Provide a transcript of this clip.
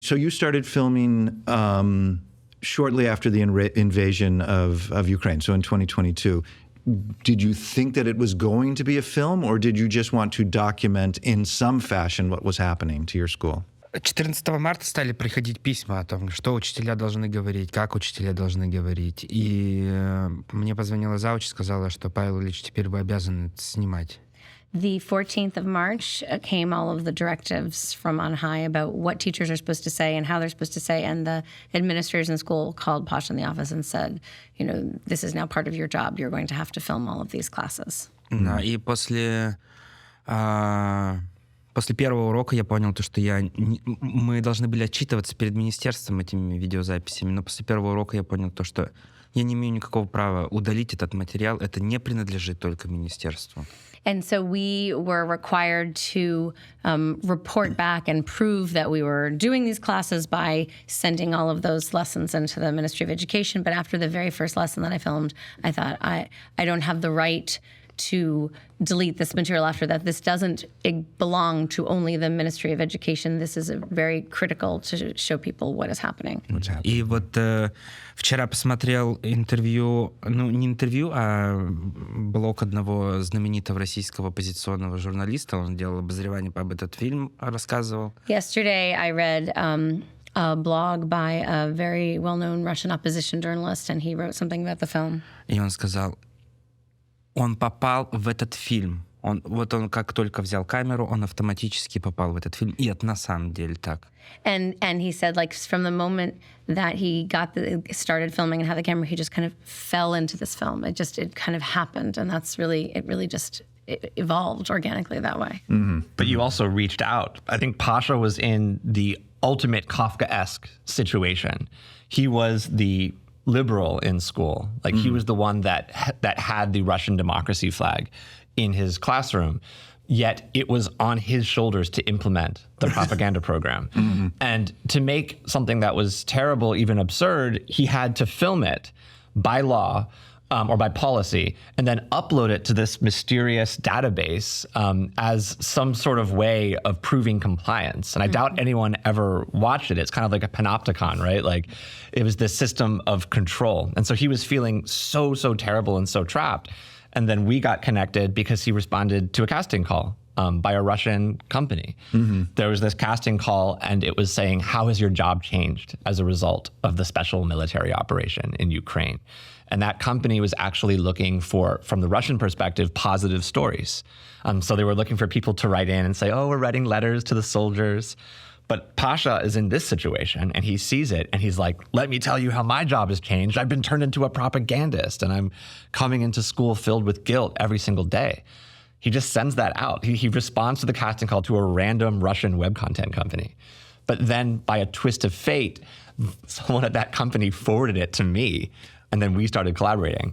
So you started filming shortly after the invasion of Ukraine, so in 2022. Did you think that it was going to be a film, or did you just want to document in some fashion what was happening to your school? 14 марта стали приходить письма о том, что учителя должны говорить, как учителя должны говорить. И мне позвонила зауч и сказала, что Павел Ильич, теперь вы обязаны это снимать. The 14th of March came all of the directives from on high about what teachers are supposed to say and how they're supposed to say. And the administrators in school called Pasha in the office and said, you know, this is now part of your job. You're going to have to film all of these classes. Да, и после первого урока я понял, что мы должны были отчитываться перед министерством этими видеозаписями, но после первого урока я понял, что я не имею никакого права удалить этот материал, это не принадлежит только министерству. And so we were required to report back and prove that we were doing these classes by sending all of those lessons into the Ministry of Education. But after the very first lesson that I filmed, I thought, I don't have the right to delete this material after that. This doesn't belong to only the Ministry of Education. This is very critical to show people what is happening. И вот вчера посмотрел интервью, не интервью, а блог одного знаменитого российского оппозиционного журналиста. Он делал обозревание об этот фильм, рассказывал. Yesterday I read a blog by a very well-known Russian opposition journalist, and he wrote something about the film. И он сказал, он попал в этот фильм. Он как только взял камеру, он автоматически попал в этот фильм. И это на самом деле так. And he said, like, from the moment that he started filming and had the camera, he just kind of fell into this film. It kind of happened, and it really just evolved organically that way. Mm-hmm. But you also reached out. I think Pasha was in the ultimate Kafka-esque situation. He was the liberal in school. Like he was the one that had the Russian democracy flag in his classroom, yet it was on his shoulders to implement the propaganda program. Mm-hmm. And to make something that was terrible, even absurd, he had to film it by law or by policy, and then upload it to this mysterious database as some sort of way of proving compliance. And I doubt anyone ever watched it. It's kind of like a panopticon, right? Like it was this system of control. And so he was feeling so terrible and so trapped. And then we got connected because he responded to a casting call by a Russian company. Mm-hmm. There was this casting call, and it was saying, how has your job changed as a result of the special military operation in Ukraine? And that company was actually looking for, from the Russian perspective, positive stories. So they were looking for people to write in and say, oh, we're writing letters to the soldiers. But Pasha is in this situation, and he sees it, and he's like, let me tell you how my job has changed. I've been turned into a propagandist, and I'm coming into school filled with guilt every single day. He just sends that out. He responds to the casting call to a random Russian web content company. But then by a twist of fate, someone at that company forwarded it to me, and then we started collaborating.